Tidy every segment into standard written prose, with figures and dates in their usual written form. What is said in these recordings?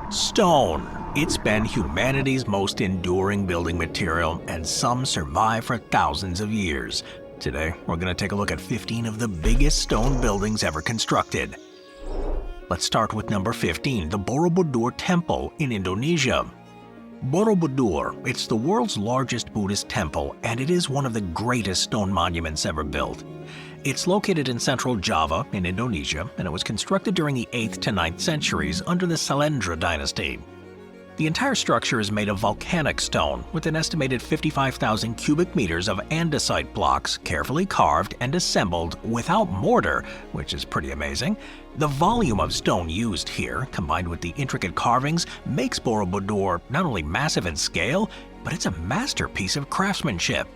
Stone. It's been humanity's most enduring building material, and some survive for thousands of years. Today, we're going to take a look at 15 of the biggest stone buildings ever constructed. Let's start with number 15, the Borobudur Temple in Indonesia. Borobudur, it's the world's largest Buddhist temple, and it is one of the greatest stone monuments ever built. It's located in central Java in Indonesia, and it was constructed during the 8th to 9th centuries under the Salendra dynasty. The entire structure is made of volcanic stone, with an estimated 55,000 cubic meters of andesite blocks carefully carved and assembled without mortar, which is pretty amazing. The volume of stone used here, combined with the intricate carvings, makes Borobudur not only massive in scale, but it's a masterpiece of craftsmanship.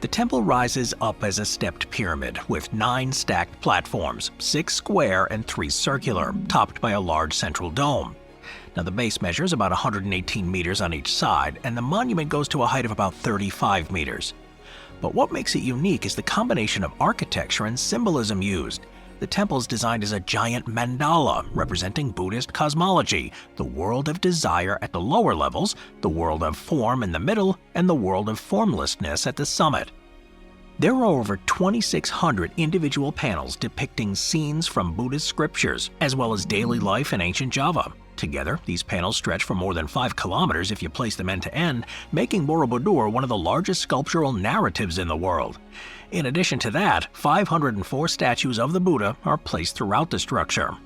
The temple rises up as a stepped pyramid with 9 stacked platforms, 6 square and 3 circular, topped by a large central dome. Now the base measures about 118 meters on each side, and the monument goes to a height of about 35 meters. But what makes it unique is the combination of architecture and symbolism used. The temple is designed as a giant mandala representing Buddhist cosmology, the world of desire at the lower levels, the world of form in the middle, and the world of formlessness at the summit. There are over 2,600 individual panels depicting scenes from Buddhist scriptures, as well as daily life in ancient Java. Together, these panels stretch for more than 5 kilometers if you place them end to end, making Borobudur one of the largest sculptural narratives in the world. In addition to that, 504 statues of the Buddha are placed throughout the structure.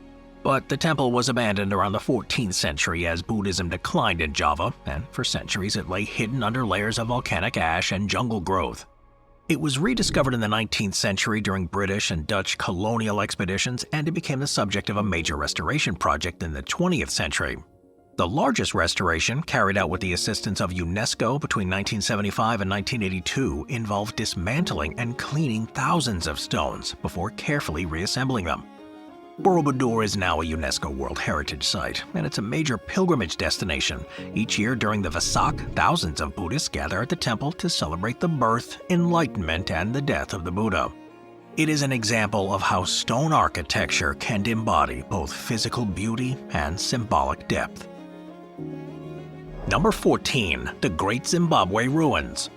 But the temple was abandoned around the 14th century as Buddhism declined in Java, and for centuries it lay hidden under layers of volcanic ash and jungle growth. It was rediscovered in the 19th century during British and Dutch colonial expeditions, and it became the subject of a major restoration project in the 20th century. The largest restoration, carried out with the assistance of UNESCO between 1975 and 1982, involved dismantling and cleaning thousands of stones before carefully reassembling them. Borobudur is now a UNESCO World Heritage Site, and it's a major pilgrimage destination. Each year during the Vesak, thousands of Buddhists gather at the temple to celebrate the birth, enlightenment, and the death of the Buddha. It is an example of how stone architecture can embody both physical beauty and symbolic depth. Number 14, the Great Zimbabwe Ruins.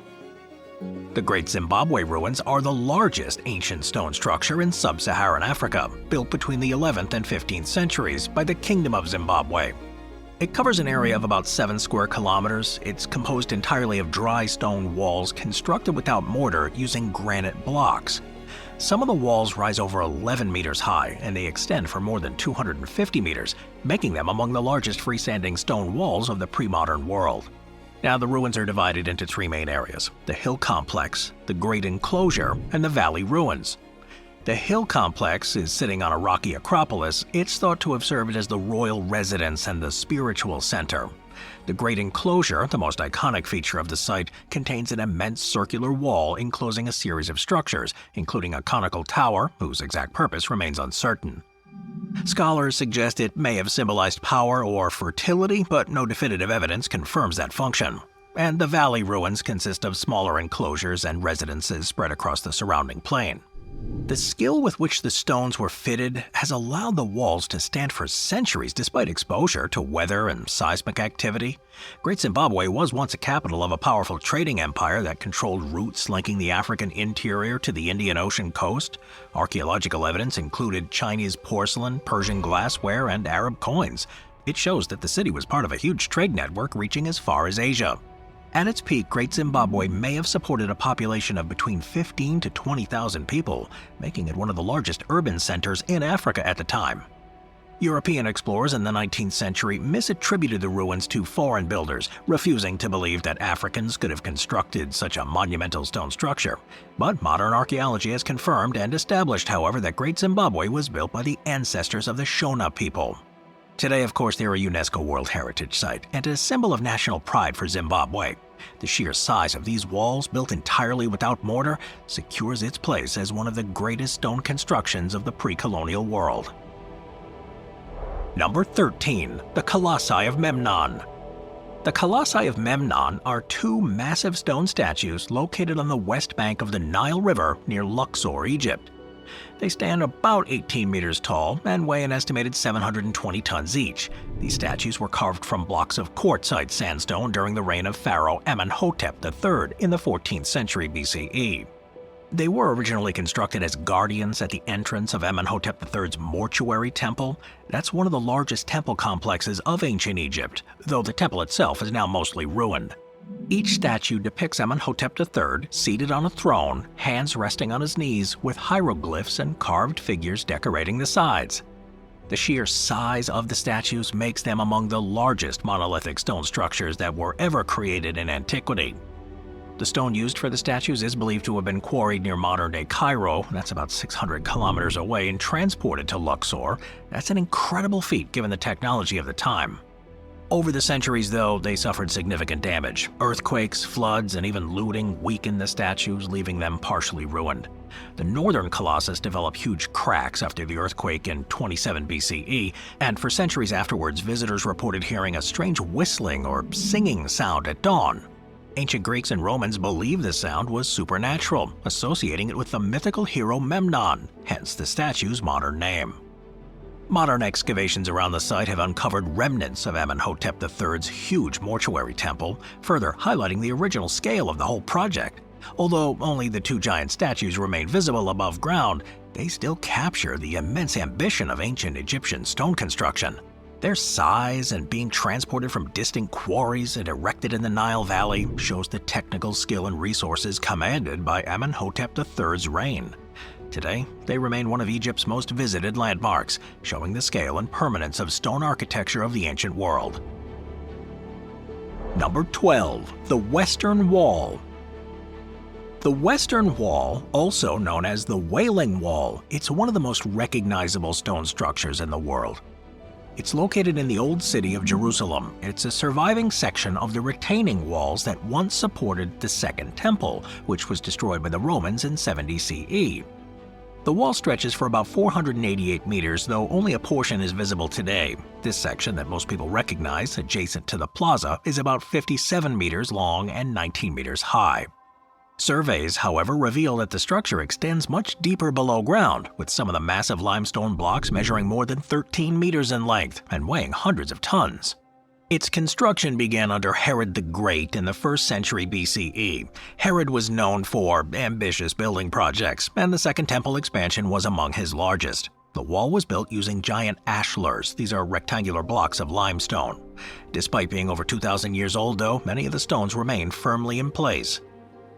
The Great Zimbabwe Ruins are the largest ancient stone structure in sub-Saharan Africa, built between the 11th and 15th centuries by the Kingdom of Zimbabwe. It covers an area of about 7 square kilometers. It's composed entirely of dry stone walls constructed without mortar using granite blocks. Some of the walls rise over 11 meters high, and they extend for more than 250 meters, making them among the largest freestanding stone walls of the pre-modern world. Now, the ruins are divided into 3 main areas: the hill complex, the great enclosure, and the valley ruins. The hill complex is sitting on a rocky acropolis. It's thought to have served as the royal residence and the spiritual center. The great enclosure, the most iconic feature of the site, contains an immense circular wall enclosing a series of structures, including a conical tower whose exact purpose remains uncertain. Scholars suggest it may have symbolized power or fertility, but no definitive evidence confirms that function. And the valley ruins consist of smaller enclosures and residences spread across the surrounding plain. The skill with which the stones were fitted has allowed the walls to stand for centuries despite exposure to weather and seismic activity. Great Zimbabwe was once a capital of a powerful trading empire that controlled routes linking the African interior to the Indian Ocean coast. Archaeological evidence included Chinese porcelain, Persian glassware, and Arab coins. It shows that the city was part of a huge trade network reaching as far as Asia. At its peak, Great Zimbabwe may have supported a population of between 15,000 to 20,000 people, making it one of the largest urban centers in Africa at the time. European explorers in the 19th century misattributed the ruins to foreign builders, refusing to believe that Africans could have constructed such a monumental stone structure. But modern archaeology has confirmed and established, however, that Great Zimbabwe was built by the ancestors of the Shona people. Today, of course, they're a UNESCO World Heritage Site and a symbol of national pride for Zimbabwe. The sheer size of these walls, built entirely without mortar, secures its place as one of the greatest stone constructions of the pre-colonial world. Number 13, the Colossi of Memnon. The Colossi of Memnon are 2 massive stone statues located on the west bank of the Nile River near Luxor, Egypt. They stand about 18 meters tall and weigh an estimated 720 tons each. These statues were carved from blocks of quartzite sandstone during the reign of Pharaoh Amenhotep III in the 14th century BCE. They were originally constructed as guardians at the entrance of Amenhotep III's mortuary temple. That's one of the largest temple complexes of ancient Egypt, though the temple itself is now mostly ruined. Each statue depicts Amenhotep III seated on a throne, hands resting on his knees, with hieroglyphs and carved figures decorating the sides. The sheer size of the statues makes them among the largest monolithic stone structures that were ever created in antiquity. The stone used for the statues is believed to have been quarried near modern-day Cairo, that's about 600 kilometers away, and transported to Luxor. That's an incredible feat given the technology of the time. Over the centuries, though, they suffered significant damage. Earthquakes, floods, and even looting weakened the statues, leaving them partially ruined. The northern Colossus developed huge cracks after the earthquake in 27 BCE, and for centuries afterwards, visitors reported hearing a strange whistling or singing sound at dawn. Ancient Greeks and Romans believed the sound was supernatural, associating it with the mythical hero Memnon, hence the statue's modern name. Modern excavations around the site have uncovered remnants of Amenhotep III's huge mortuary temple, further highlighting the original scale of the whole project. Although only the two giant statues remain visible above ground, they still capture the immense ambition of ancient Egyptian stone construction. Their size and being transported from distant quarries and erected in the Nile Valley shows the technical skill and resources commanded by Amenhotep III's reign. Today, they remain one of Egypt's most visited landmarks, showing the scale and permanence of stone architecture of the ancient world. Number 12. The Western Wall. The Western Wall, also known as the Wailing Wall, it's one of the most recognizable stone structures in the world. It's located in the old city of Jerusalem. It's a surviving section of the retaining walls that once supported the Second Temple, which was destroyed by the Romans in 70 CE. The wall stretches for about 488 meters, though only a portion is visible today. This section that most people recognize, adjacent to the plaza, is about 57 meters long and 19 meters high. Surveys, however, reveal that the structure extends much deeper below ground, with some of the massive limestone blocks measuring more than 13 meters in length and weighing hundreds of tons. Its construction began under Herod the Great in the 1st century BCE. Herod was known for ambitious building projects, and the Second Temple expansion was among his largest. The wall was built using giant ashlars. These are rectangular blocks of limestone. Despite being over 2,000 years old, though, many of the stones remain firmly in place.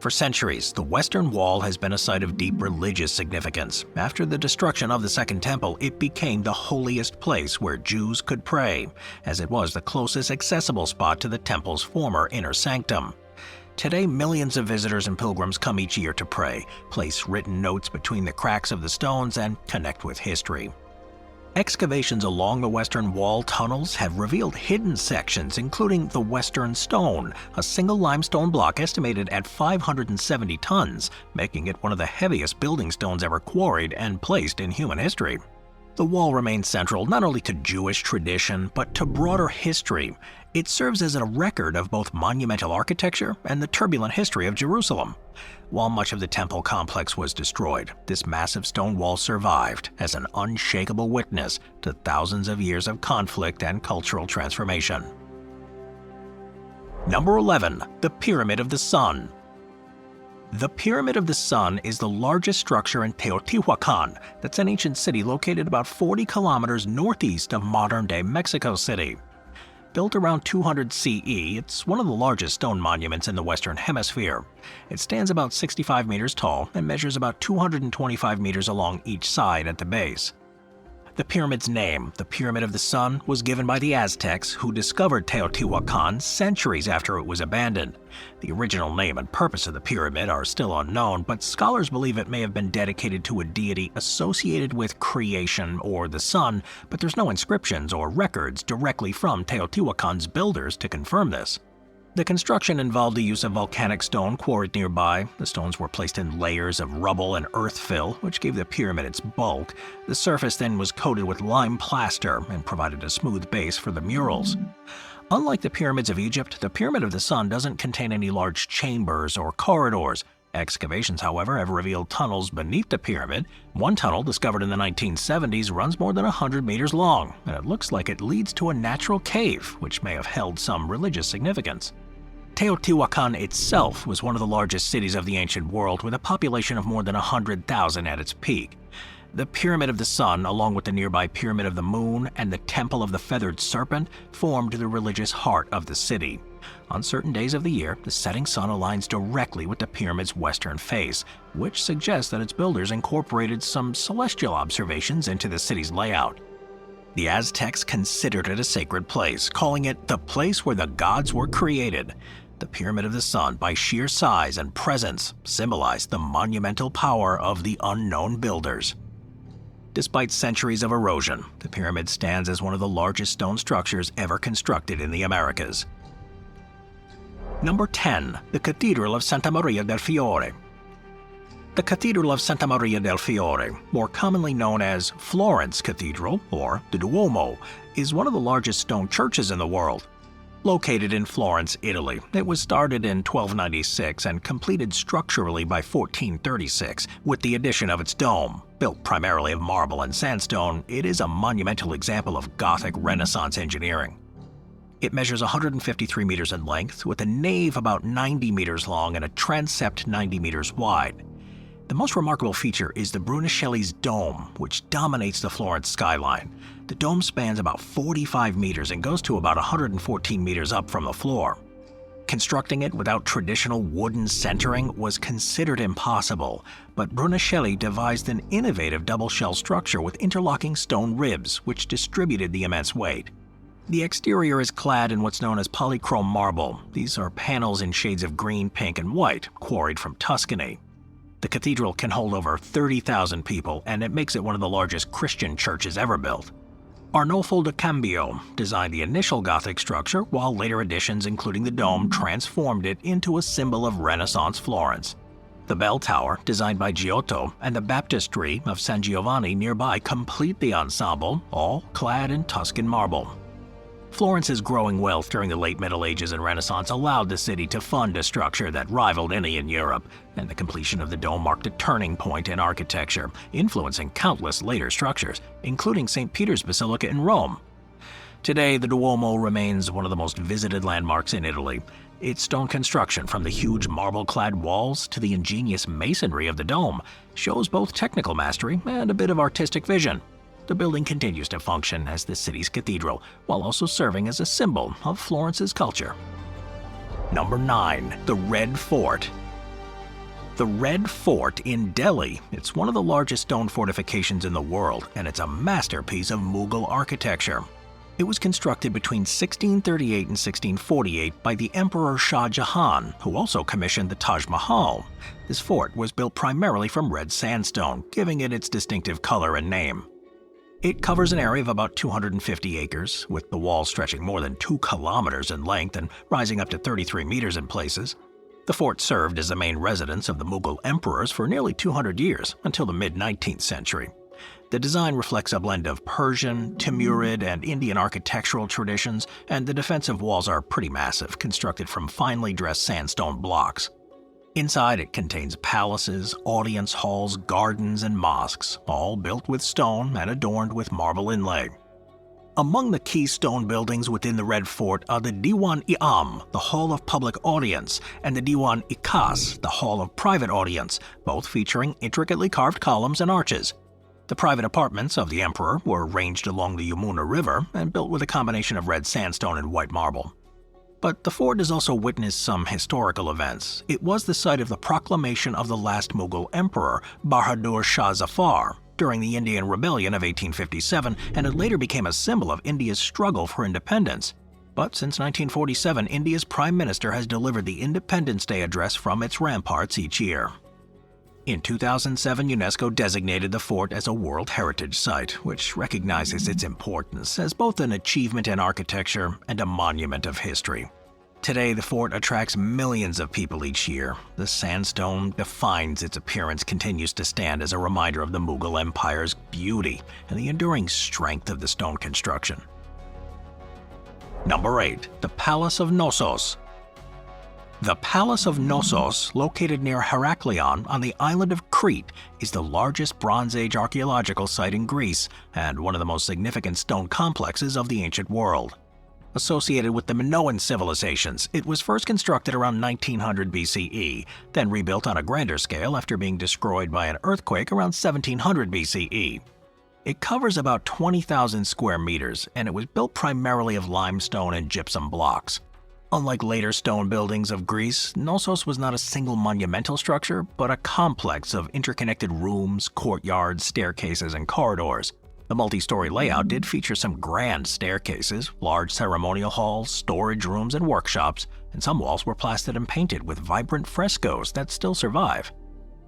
For centuries, the Western Wall has been a site of deep religious significance. After the destruction of the Second Temple, it became the holiest place where Jews could pray, as it was the closest accessible spot to the temple's former inner sanctum. Today, millions of visitors and pilgrims come each year to pray, place written notes between the cracks of the stones, and connect with history. Excavations along the Western Wall tunnels have revealed hidden sections, including the Western Stone, a single limestone block estimated at 570 tons, making it one of the heaviest building stones ever quarried and placed in human history. The wall remains central not only to Jewish tradition, but to broader history. It serves as a record of both monumental architecture and the turbulent history of Jerusalem. While much of the temple complex was destroyed, this massive stone wall survived as an unshakable witness to thousands of years of conflict and cultural transformation. Number 11. The Pyramid of the Sun. The Pyramid of the Sun is the largest structure in Teotihuacan. That's an ancient city located about 40 kilometers northeast of modern-day Mexico City. Built around 200 CE, it's one of the largest stone monuments in the Western Hemisphere. It stands about 65 meters tall and measures about 225 meters along each side at the base. The pyramid's name, the Pyramid of the Sun, was given by the Aztecs, who discovered Teotihuacan centuries after it was abandoned. The original name and purpose of the pyramid are still unknown, but scholars believe it may have been dedicated to a deity associated with creation or the sun, but there's no inscriptions or records directly from Teotihuacan's builders to confirm this. The construction involved the use of volcanic stone quarried nearby. The stones were placed in layers of rubble and earth fill, which gave the pyramid its bulk. The surface then was coated with lime plaster and provided a smooth base for the murals. Unlike the pyramids of Egypt, the Pyramid of the Sun doesn't contain any large chambers or corridors. Excavations, however, have revealed tunnels beneath the pyramid. One tunnel, discovered in the 1970s, runs more than 100 meters long, and it looks like it leads to a natural cave, which may have held some religious significance. Teotihuacan itself was one of the largest cities of the ancient world, with a population of more than 100,000 at its peak. The Pyramid of the Sun, along with the nearby Pyramid of the Moon and the Temple of the Feathered Serpent, formed the religious heart of the city. On certain days of the year, the setting sun aligns directly with the pyramid's western face, which suggests that its builders incorporated some celestial observations into the city's layout. The Aztecs considered it a sacred place, calling it the place where the gods were created. The Pyramid of the Sun, by sheer size and presence, symbolized the monumental power of the unknown builders. Despite centuries of erosion, the pyramid stands as one of the largest stone structures ever constructed in the Americas. Number 10. The Cathedral of Santa Maria del Fiore. The Cathedral of Santa Maria del Fiore, more commonly known as Florence Cathedral or the Duomo, is one of the largest stone churches in the world. Located in Florence, Italy, it was started in 1296 and completed structurally by 1436 with the addition of its dome. Built primarily of marble and sandstone, it is a monumental example of Gothic Renaissance engineering. It measures 153 meters in length, with a nave about 90 meters long and a transept 90 meters wide. The most remarkable feature is the Brunelleschi's dome, which dominates the Florence skyline. The dome spans about 45 meters and goes to about 114 meters up from the floor. Constructing it without traditional wooden centering was considered impossible, but Brunelleschi devised an innovative double-shell structure with interlocking stone ribs, which distributed the immense weight. The exterior is clad in what's known as polychrome marble. These are panels in shades of green, pink, and white, quarried from Tuscany. The cathedral can hold over 30,000 people, and it makes it one of the largest Christian churches ever built. Arnolfo da Cambio designed the initial Gothic structure, while later additions, including the dome, transformed it into a symbol of Renaissance Florence. The bell tower, designed by Giotto, and the baptistry of San Giovanni nearby complete the ensemble, all clad in Tuscan marble. Florence's growing wealth during the late Middle Ages and Renaissance allowed the city to fund a structure that rivaled any in Europe, and the completion of the dome marked a turning point in architecture, influencing countless later structures, including St. Peter's Basilica in Rome. Today, the Duomo remains one of the most visited landmarks in Italy. Its stone construction, from the huge marble-clad walls to the ingenious masonry of the dome, shows both technical mastery and a bit of artistic vision. The building continues to function as the city's cathedral, while also serving as a symbol of Florence's culture. Number 9. The Red Fort. The Red Fort in Delhi. It's one of the largest stone fortifications in the world, and it's a masterpiece of Mughal architecture. It was constructed between 1638 and 1648 by the Emperor Shah Jahan, who also commissioned the Taj Mahal. This fort was built primarily from red sandstone, giving it its distinctive color and name. It covers an area of about 250 acres, with the walls stretching more than 2 kilometers in length and rising up to 33 meters in places. The fort served as the main residence of the Mughal emperors for nearly 200 years, until the mid-19th century. The design reflects a blend of Persian, Timurid, and Indian architectural traditions, and the defensive walls are pretty massive, constructed from finely dressed sandstone blocks. Inside, it contains palaces, audience halls, gardens, and mosques, all built with stone and adorned with marble inlay. Among the key stone buildings within the Red Fort are the Diwan-i-Am, the Hall of Public Audience, and the Diwan-i-Khas, the Hall of Private Audience, both featuring intricately carved columns and arches. The private apartments of the emperor were arranged along the Yamuna River and built with a combination of red sandstone and white marble. But the fort has also witnessed some historical events. It was the site of the proclamation of the last Mughal emperor, Bahadur Shah Zafar, during the Indian Rebellion of 1857, and it later became a symbol of India's struggle for independence. But since 1947, India's Prime Minister has delivered the Independence Day address from its ramparts each year. In 2007, UNESCO designated the fort as a World Heritage Site, which recognizes its importance as both an achievement in architecture and a monument of history. Today, the fort attracts millions of people each year. The sandstone defines its appearance, continues to stand as a reminder of the Mughal Empire's beauty and the enduring strength of the stone construction. Number 8. The Palace of Knossos. The Palace of Knossos, located near Heraklion on the island of Crete, is the largest Bronze Age archaeological site in Greece and one of the most significant stone complexes of the ancient world. Associated with the Minoan civilizations, it was first constructed around 1900 BCE, then rebuilt on a grander scale after being destroyed by an earthquake around 1700 BCE. It covers about 20,000 square meters, and it was built primarily of limestone and gypsum blocks. Unlike later stone buildings of Greece, Knossos was not a single monumental structure, but a complex of interconnected rooms, courtyards, staircases, and corridors. The multi-story layout did feature some grand staircases, large ceremonial halls, storage rooms, and workshops, and some walls were plastered and painted with vibrant frescoes that still survive.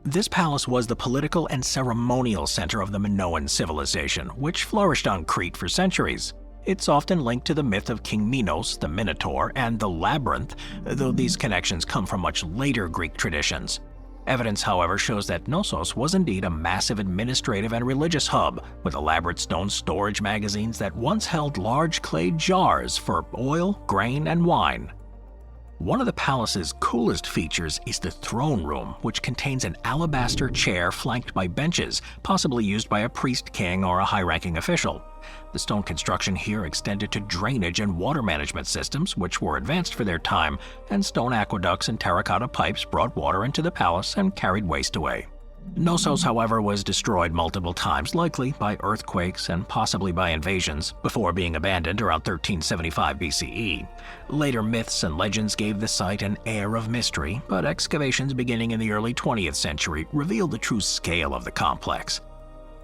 This palace was the political and ceremonial center of the Minoan civilization, which flourished on Crete for centuries. It's often linked to the myth of King Minos, the Minotaur, and the Labyrinth, though these connections come from much later Greek traditions. Evidence, however, shows that Knossos was indeed a massive administrative and religious hub, with elaborate stone storage magazines that once held large clay jars for oil, grain, and wine. One of the palace's coolest features is the throne room, which contains an alabaster chair flanked by benches, possibly used by a priest king or a high-ranking official. The stone construction here extended to drainage and water management systems, which were advanced for their time, and stone aqueducts and terracotta pipes brought water into the palace and carried waste away. Knossos, however, was destroyed multiple times, likely by earthquakes and possibly by invasions, before being abandoned around 1375 BCE. Later myths and legends gave the site an air of mystery, but excavations beginning in the early 20th century revealed the true scale of the complex.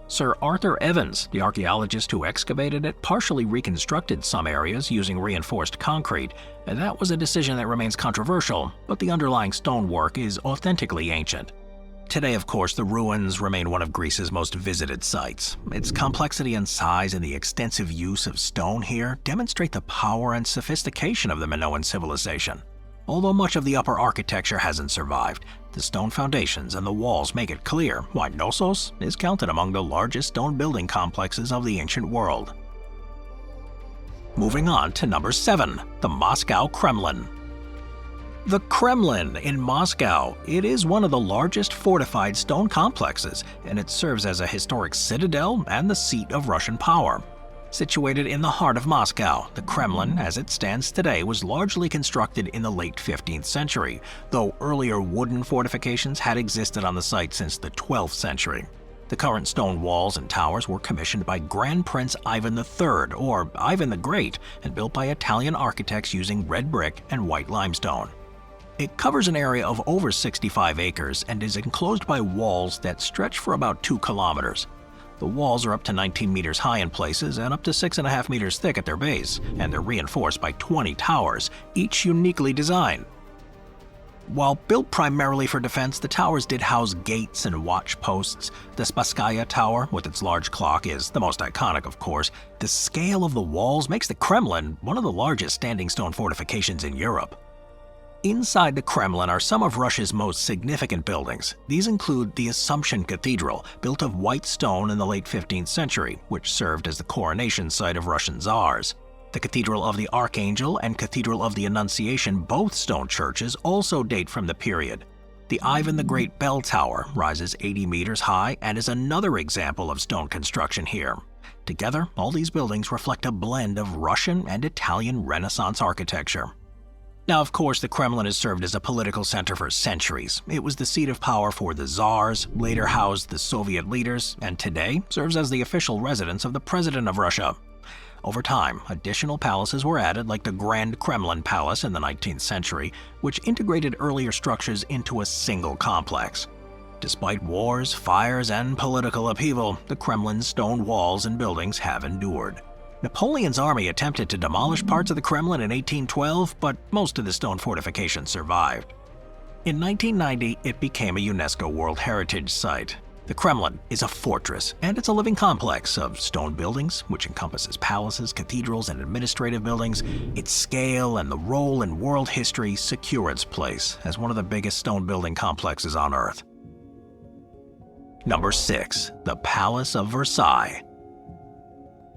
Sir Arthur Evans, the archaeologist who excavated it, partially reconstructed some areas using reinforced concrete, and that was a decision that remains controversial, but the underlying stonework is authentically ancient. Today, of course, the ruins remain one of Greece's most visited sites. Its complexity and size and the extensive use of stone here demonstrate the power and sophistication of the Minoan civilization. Although much of the upper architecture hasn't survived, the stone foundations and the walls make it clear why Knossos is counted among the largest stone building complexes of the ancient world. Moving on to number 7, the Moscow Kremlin. The Kremlin in Moscow. It is one of the largest fortified stone complexes, and it serves as a historic citadel and the seat of Russian power. Situated in the heart of Moscow, the Kremlin, as it stands today, was largely constructed in the late 15th century, though earlier wooden fortifications had existed on the site since the 12th century. The current stone walls and towers were commissioned by Grand Prince Ivan III, or Ivan the Great, and built by Italian architects using red brick and white limestone. It covers an area of over 65 acres and is enclosed by walls that stretch for about 2 kilometers. The walls are up to 19 meters high in places and up to 6.5 meters thick at their base, and they're reinforced by 20 towers, each uniquely designed. While built primarily for defense, the towers did house gates and watch posts. The Spasskaya Tower, with its large clock, is the most iconic, of course. The scale of the walls makes the Kremlin one of the largest standing stone fortifications in Europe. Inside the Kremlin are some of Russia's most significant buildings. These include the Assumption Cathedral, built of white stone in the late 15th century, which served as the coronation site of Russian czars. The Cathedral of the Archangel and Cathedral of the Annunciation, both stone churches, also date from the period. The Ivan the Great Bell Tower rises 80 meters high and is another example of stone construction here. Together, all these buildings reflect a blend of Russian and Italian Renaissance architecture. Now, of course, the Kremlin has served as a political center for centuries. It was the seat of power for the czars, later housed the Soviet leaders, and today serves as the official residence of the President of Russia. Over time, additional palaces were added, like the Grand Kremlin Palace in the 19th century, which integrated earlier structures into a single complex. Despite wars, fires, and political upheaval, the Kremlin's stone walls and buildings have endured. Napoleon's army attempted to demolish parts of the Kremlin in 1812, but most of the stone fortifications survived. In 1990, it became a UNESCO World Heritage Site. The Kremlin is a fortress, and it's a living complex of stone buildings, which encompasses palaces, cathedrals, and administrative buildings. Its scale and the role in world history secure its place as one of the biggest stone building complexes on Earth. Number 6. The Palace of Versailles.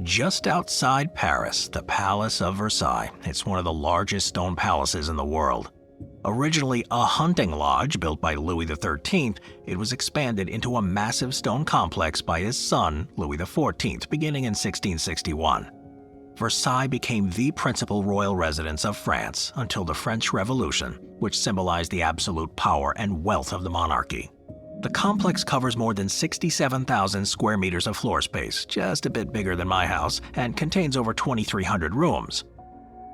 Just outside Paris, the Palace of Versailles. It's one of the largest stone palaces in the world. Originally a hunting lodge built by Louis XIII, it was expanded into a massive stone complex by his son, Louis XIV, beginning in 1661. Versailles became the principal royal residence of France until the French Revolution, which symbolized the absolute power and wealth of the monarchy. The complex covers more than 67,000 square meters of floor space, just a bit bigger than my house, and contains over 2,300 rooms.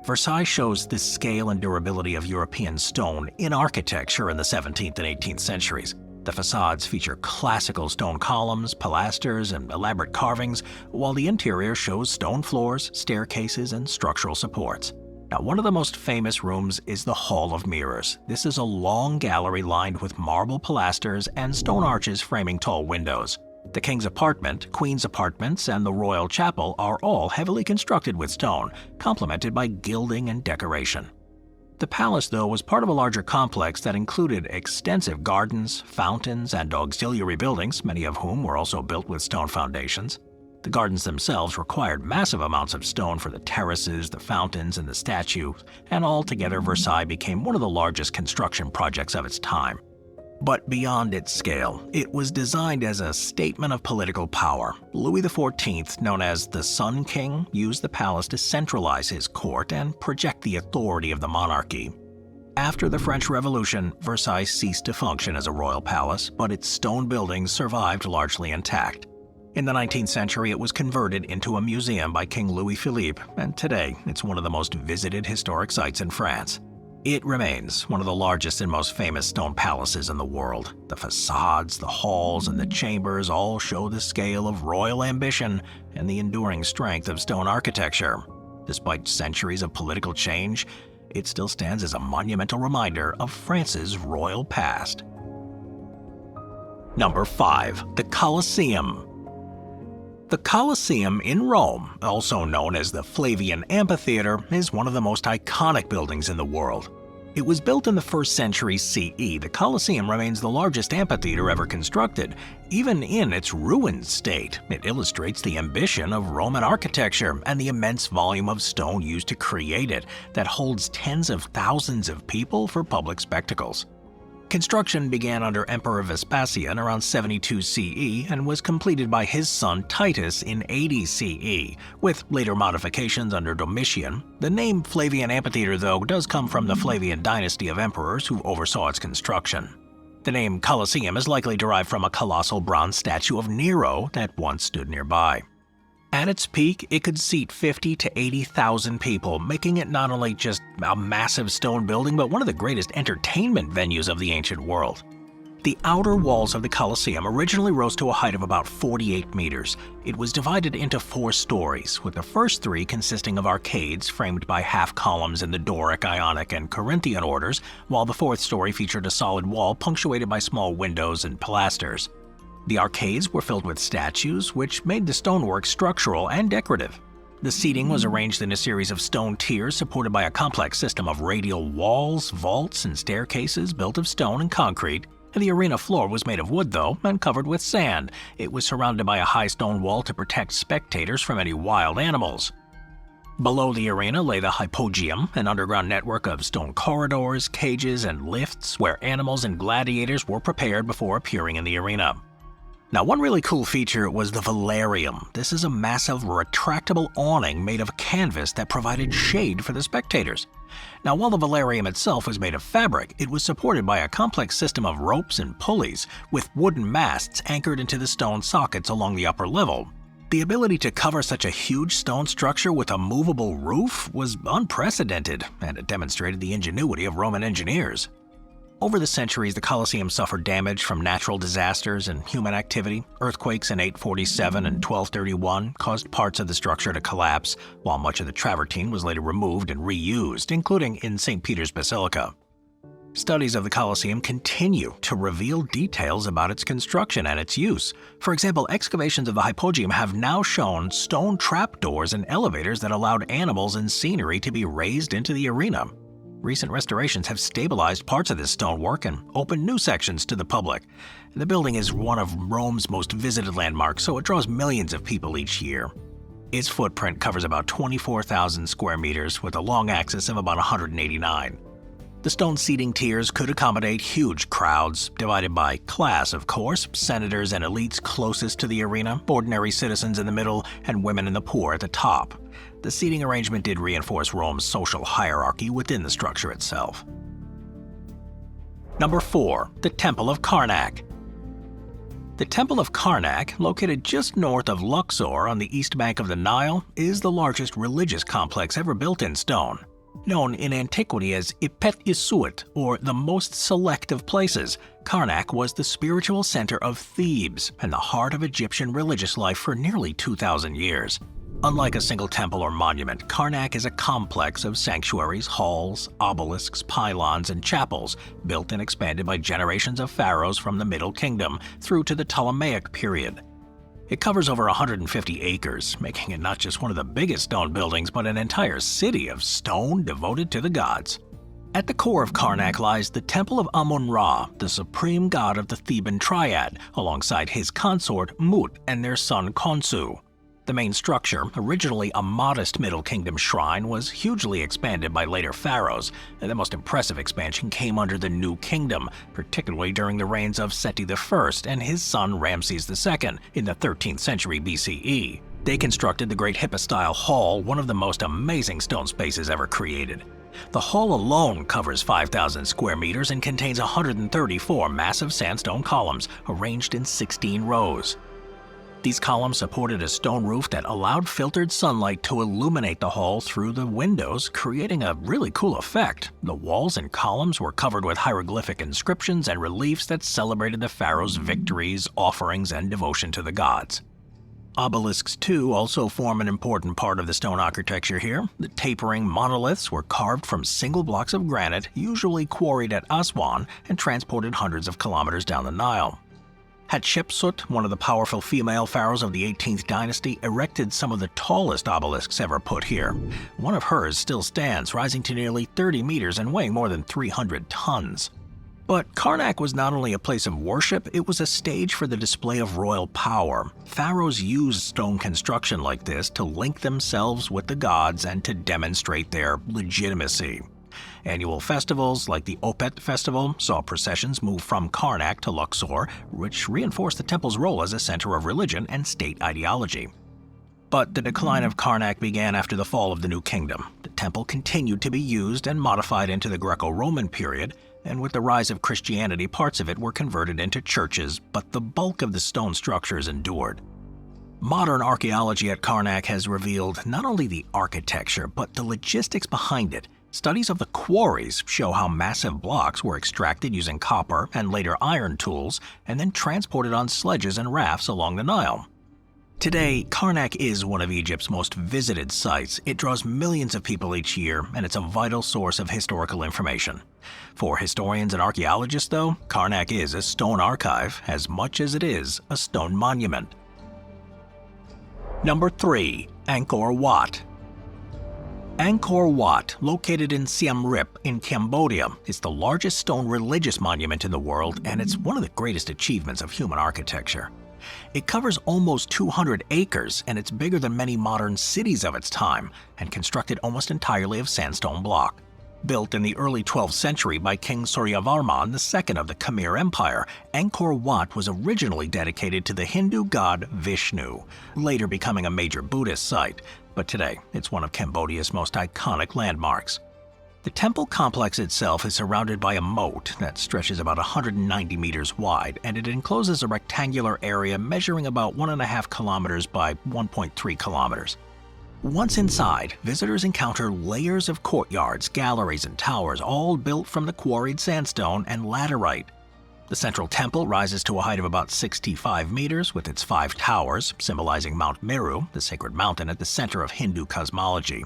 Versailles shows the scale and durability of European stone in architecture in the 17th and 18th centuries. The facades feature classical stone columns, pilasters, and elaborate carvings, while the interior shows stone floors, staircases, and structural supports. Now, one of the most famous rooms is the Hall of Mirrors. This is a long gallery lined with marble pilasters and stone arches framing tall windows. The King's Apartment, Queen's Apartments, and the Royal Chapel are all heavily constructed with stone, complemented by gilding and decoration. The palace, though, was part of a larger complex that included extensive gardens, fountains, and auxiliary buildings, many of whom were also built with stone foundations. The gardens themselves required massive amounts of stone for the terraces, the fountains, and the statues, and altogether Versailles became one of the largest construction projects of its time. But beyond its scale, it was designed as a statement of political power. Louis XIV, known as the Sun King, used the palace to centralize his court and project the authority of the monarchy. After the French Revolution, Versailles ceased to function as a royal palace, but its stone buildings survived largely intact. In the 19th century, it was converted into a museum by King Louis Philippe, and today it's one of the most visited historic sites in France. It remains one of the largest and most famous stone palaces in the world. The facades, the halls, and the chambers all show the scale of royal ambition and the enduring strength of stone architecture. Despite centuries of political change, it still stands as a monumental reminder of France's royal past. Number 5. The Colosseum. The Colosseum in Rome, also known as the Flavian Amphitheater, is one of the most iconic buildings in the world. It was built in the 1st century CE. The Colosseum remains the largest amphitheater ever constructed. Even in its ruined state, it illustrates the ambition of Roman architecture and the immense volume of stone used to create it that holds tens of thousands of people for public spectacles. Construction began under Emperor Vespasian around 72 CE and was completed by his son Titus in 80 CE, with later modifications under Domitian. The name Flavian Amphitheater, though, does come from the Flavian dynasty of emperors who oversaw its construction. The name Colosseum is likely derived from a colossal bronze statue of Nero that once stood nearby. At its peak, it could seat 50 to 80,000 people, making it not only just a massive stone building, but one of the greatest entertainment venues of the ancient world. The outer walls of the Colosseum originally rose to a height of about 48 meters. It was divided into 4 stories, with the first 3 consisting of arcades framed by half columns in the Doric, Ionic, and Corinthian orders, while the 4th story featured a solid wall punctuated by small windows and pilasters. The arcades were filled with statues, which made the stonework structural and decorative. The seating was arranged in a series of stone tiers supported by a complex system of radial walls, vaults, and staircases built of stone and concrete. The arena floor was made of wood, though, and covered with sand. It was surrounded by a high stone wall to protect spectators from any wild animals. Below the arena lay the hypogeum, an underground network of stone corridors, cages, and lifts where animals and gladiators were prepared before appearing in the arena. Now, one really cool feature was the velarium. This is a massive retractable awning made of canvas that provided shade for the spectators. Now, while the velarium itself was made of fabric, it was supported by a complex system of ropes and pulleys, with wooden masts anchored into the stone sockets along the upper level. The ability to cover such a huge stone structure with a movable roof was unprecedented, and it demonstrated the ingenuity of Roman engineers. Over the centuries, the Colosseum suffered damage from natural disasters and human activity. Earthquakes in 847 and 1231 caused parts of the structure to collapse, while much of the travertine was later removed and reused, including in St. Peter's Basilica. Studies of the Colosseum continue to reveal details about its construction and its use. For example, excavations of the hypogeum have now shown stone trapdoors and elevators that allowed animals and scenery to be raised into the arena. Recent restorations have stabilized parts of this stonework and opened new sections to the public. The building is one of Rome's most visited landmarks, so it draws millions of people each year. Its footprint covers about 24,000 square meters with a long axis of about 189. The stone seating tiers could accommodate huge crowds, divided by class, of course, senators and elites closest to the arena, ordinary citizens in the middle, and women and the poor at the top. The seating arrangement did reinforce Rome's social hierarchy within the structure itself. Number 4. The Temple of Karnak. The Temple of Karnak, located just north of Luxor on the east bank of the Nile, is the largest religious complex ever built in stone. Known in antiquity as Ipet Isuit, or the most select of places, Karnak was the spiritual center of Thebes and the heart of Egyptian religious life for nearly 2,000 years. Unlike a single temple or monument, Karnak is a complex of sanctuaries, halls, obelisks, pylons, and chapels, built and expanded by generations of pharaohs from the Middle Kingdom through to the Ptolemaic period. It covers over 150 acres, making it not just one of the biggest stone buildings, but an entire city of stone devoted to the gods. At the core of Karnak lies the Temple of Amun-Ra, the supreme god of the Theban triad, alongside his consort Mut and their son Khonsu. The main structure, originally a modest Middle Kingdom shrine, was hugely expanded by later pharaohs, and the most impressive expansion came under the New Kingdom, particularly during the reigns of Seti I and his son Ramses II in the 13th century BCE. They constructed the Great Hypostyle Hall, one of the most amazing stone spaces ever created. The hall alone covers 5,000 square meters and contains 134 massive sandstone columns arranged in 16 rows. These columns supported a stone roof that allowed filtered sunlight to illuminate the hall through the windows, creating a really cool effect. The walls and columns were covered with hieroglyphic inscriptions and reliefs that celebrated the pharaoh's victories, offerings, and devotion to the gods. Obelisks, too, also form an important part of the stone architecture here. The tapering monoliths were carved from single blocks of granite, usually quarried at Aswan, and transported hundreds of kilometers down the Nile. Hatshepsut, one of the powerful female pharaohs of the 18th dynasty, erected some of the tallest obelisks ever put here. One of hers still stands, rising to nearly 30 meters and weighing more than 300 tons. But Karnak was not only a place of worship, it was a stage for the display of royal power. Pharaohs used stone construction like this to link themselves with the gods and to demonstrate their legitimacy. Annual festivals like the Opet Festival saw processions move from Karnak to Luxor, which reinforced the temple's role as a center of religion and state ideology. But the decline of Karnak began after the fall of the New Kingdom. The temple continued to be used and modified into the Greco-Roman period, and with the rise of Christianity, parts of it were converted into churches, but the bulk of the stone structures endured. Modern archaeology at Karnak has revealed not only the architecture, but the logistics behind it. Studies of the quarries show how massive blocks were extracted using copper and later iron tools, and then transported on sledges and rafts along the Nile. Today, Karnak is one of Egypt's most visited sites. It draws millions of people each year, and it's a vital source of historical information. For historians and archaeologists, though, Karnak is a stone archive as much as it is a stone monument. Number 3. Angkor Wat. Angkor Wat, located in Siem Reap in Cambodia, is the largest stone religious monument in the world, and it's one of the greatest achievements of human architecture. It covers almost 200 acres, and it's bigger than many modern cities of its time, and constructed almost entirely of sandstone block. Built in the early 12th century by King Suryavarman II of the Khmer Empire, Angkor Wat was originally dedicated to the Hindu god Vishnu, later becoming a major Buddhist site, but today it's one of Cambodia's most iconic landmarks. The temple complex itself is surrounded by a moat that stretches about 190 meters wide, and it encloses a rectangular area measuring about 1.5 kilometers by 1.3 kilometers. Once inside, visitors encounter layers of courtyards, galleries, and towers, all built from the quarried sandstone and laterite. The central temple rises to a height of about 65 meters with its 5 towers, symbolizing Mount Meru, the sacred mountain at the center of Hindu cosmology.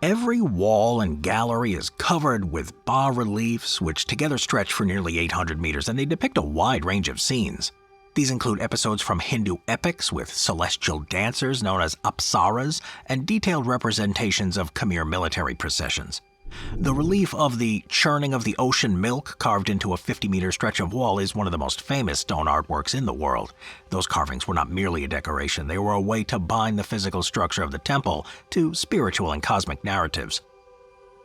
Every wall and gallery is covered with bas-reliefs, which together stretch for nearly 800 meters, and they depict a wide range of scenes. These include episodes from Hindu epics with celestial dancers known as apsaras and detailed representations of Khmer military processions. The relief of the churning of the ocean milk carved into a 50-meter stretch of wall is one of the most famous stone artworks in the world. Those carvings were not merely a decoration, they were a way to bind the physical structure of the temple to spiritual and cosmic narratives.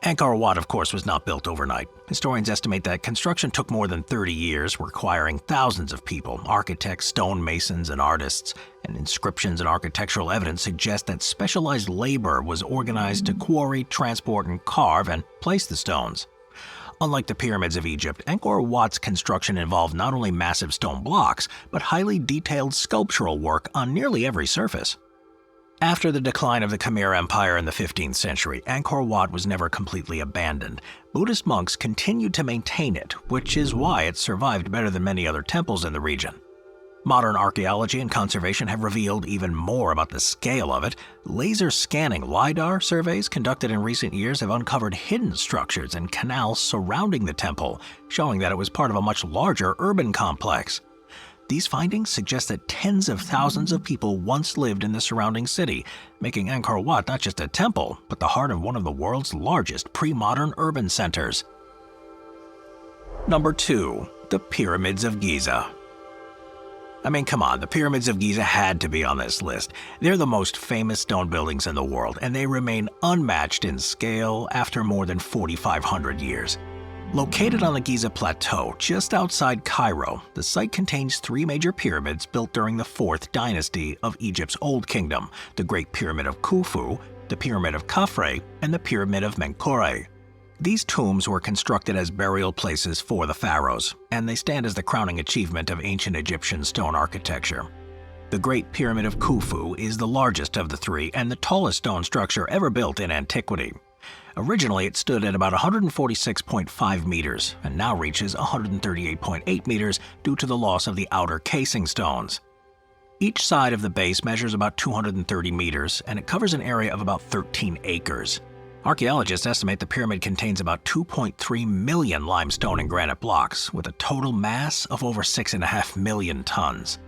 Angkor Wat, of course, was not built overnight. Historians estimate that construction took more than 30 years, requiring thousands of people, architects, stonemasons, and artists. And inscriptions and architectural evidence suggest that specialized labor was organized to quarry, transport, and carve and place the stones. Unlike the pyramids of Egypt, Angkor Wat's construction involved not only massive stone blocks, but highly detailed sculptural work on nearly every surface. After the decline of the Khmer Empire in the 15th century, Angkor Wat was never completely abandoned. Buddhist monks continued to maintain it, which is why it survived better than many other temples in the region. Modern archaeology and conservation have revealed even more about the scale of it. Laser scanning LiDAR surveys conducted in recent years have uncovered hidden structures and canals surrounding the temple, showing that it was part of a much larger urban complex. These findings suggest that tens of thousands of people once lived in the surrounding city, making Angkor Wat not just a temple, but the heart of one of the world's largest pre-modern urban centers. Number 2. The Pyramids of Giza. I mean, come on, the Pyramids of Giza had to be on this list. They're the most famous stone buildings in the world, and they remain unmatched in scale after more than 4,500 years. Located on the Giza Plateau, just outside Cairo, the site contains 3 major pyramids built during the 4th dynasty of Egypt's Old Kingdom: the Great Pyramid of Khufu, the Pyramid of Khafre, and the Pyramid of Menkaure. These tombs were constructed as burial places for the pharaohs, and they stand as the crowning achievement of ancient Egyptian stone architecture. The Great Pyramid of Khufu is the largest of the 3 and the tallest stone structure ever built in antiquity. Originally, it stood at about 146.5 meters and now reaches 138.8 meters due to the loss of the outer casing stones. Each side of the base measures about 230 meters, and it covers an area of about 13 acres. Archaeologists estimate the pyramid contains about 2.3 million limestone and granite blocks, with a total mass of over 6.5 million tons.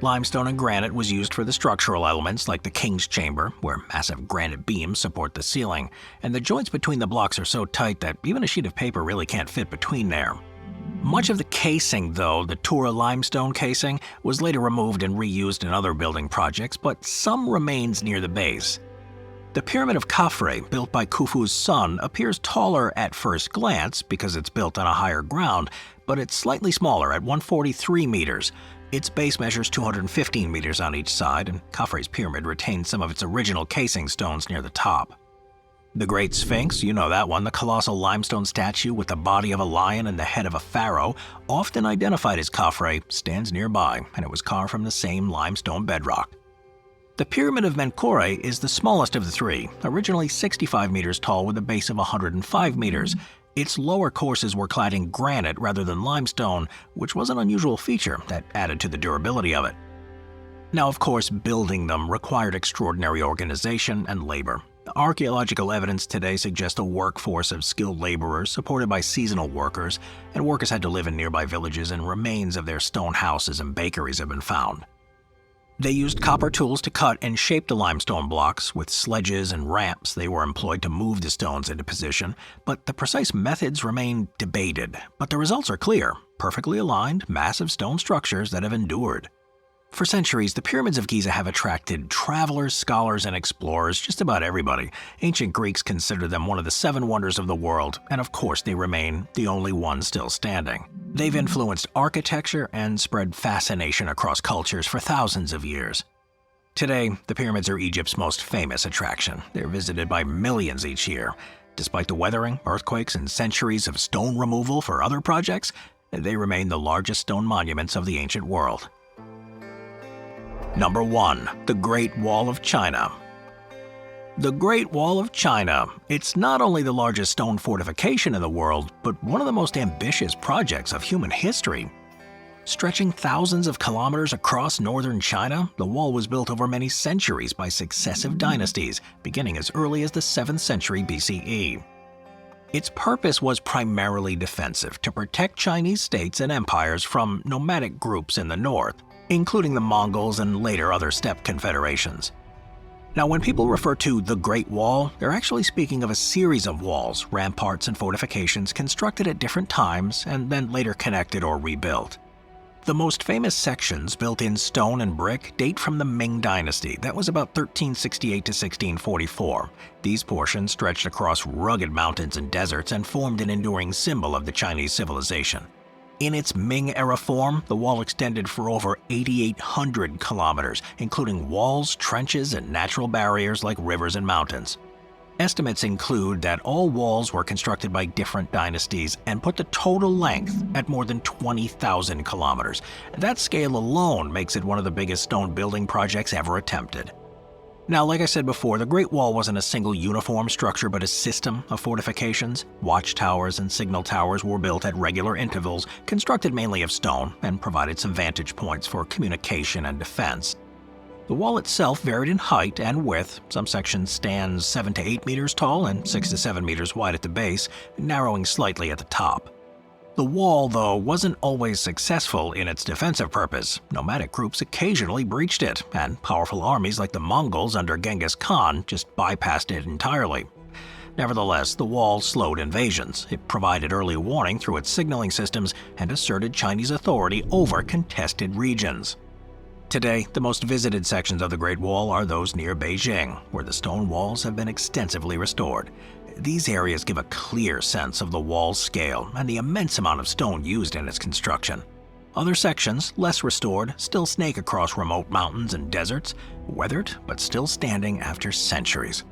Limestone and granite was used for the structural elements like the king's chamber, where massive granite beams support the ceiling, and the joints between the blocks are so tight that even a sheet of paper really can't fit between there. Much of the casing, though, the Tura limestone casing, was later removed and reused in other building projects, but some remains near the base. The Pyramid of Khafre, built by Khufu's son, appears taller at first glance because it's built on a higher ground, but it's slightly smaller at 143 meters. Its base measures 215 meters on each side, and Khafre's pyramid retains some of its original casing stones near the top. The Great Sphinx, you know that one, the colossal limestone statue with the body of a lion and the head of a pharaoh, often identified as Khafre, stands nearby, and it was carved from the same limestone bedrock. The Pyramid of Menkaure is the smallest of the 3, originally 65 meters tall with a base of 105 meters. Its lower courses were clad in granite rather than limestone, which was an unusual feature that added to the durability of it. Now, of course, building them required extraordinary organization and labor. Archaeological evidence today suggests a workforce of skilled laborers supported by seasonal workers, and workers had to live in nearby villages, and remains of their stone houses and bakeries have been found. They used copper tools to cut and shape the limestone blocks. With sledges and ramps, they were employed to move the stones into position, but the precise methods remain debated. But the results are clear: perfectly aligned, massive stone structures that have endured. For centuries, the Pyramids of Giza have attracted travelers, scholars, and explorers, just about everybody. Ancient Greeks considered them one of the 7 wonders of the world, and of course they remain the only ones still standing. They've influenced architecture and spread fascination across cultures for thousands of years. Today, the pyramids are Egypt's most famous attraction. They're visited by millions each year. Despite the weathering, earthquakes, and centuries of stone removal for other projects, they remain the largest stone monuments of the ancient world. Number 1. The Great Wall of China. The Great Wall of China. It's not only the largest stone fortification in the world, but one of the most ambitious projects of human history. Stretching thousands of kilometers across northern China, the wall was built over many centuries by successive dynasties, beginning as early as the 7th century BCE. Its purpose was primarily defensive, to protect Chinese states and empires from nomadic groups in the north, including the Mongols and later other steppe confederations. Now, when people refer to the Great Wall, they're actually speaking of a series of walls, ramparts, and fortifications constructed at different times and then later connected or rebuilt. The most famous sections built in stone and brick date from the Ming Dynasty. That was about 1368 to 1644. These portions stretched across rugged mountains and deserts and formed an enduring symbol of the Chinese civilization. In its Ming-era form, the wall extended for over 8,800 kilometers, including walls, trenches, and natural barriers like rivers and mountains. Estimates include that all walls were constructed by different dynasties and put the total length at more than 20,000 kilometers. That scale alone makes it one of the biggest stone building projects ever attempted. Now, like I said before, the Great Wall wasn't a single uniform structure but a system of fortifications. Watchtowers and signal towers were built at regular intervals, constructed mainly of stone, and provided some vantage points for communication and defense. The wall itself varied in height and width. Some sections stand 7 to 8 meters tall and 6 to 7 meters wide at the base, narrowing slightly at the top. The wall, though, wasn't always successful in its defensive purpose. Nomadic groups occasionally breached it, and powerful armies like the Mongols under Genghis Khan just bypassed it entirely. Nevertheless, the wall slowed invasions. It provided early warning through its signaling systems and asserted Chinese authority over contested regions. Today, the most visited sections of the Great Wall are those near Beijing, where the stone walls have been extensively restored. These areas give a clear sense of the wall's scale and the immense amount of stone used in its construction. Other sections, less restored, still snake across remote mountains and deserts, weathered but still standing after centuries.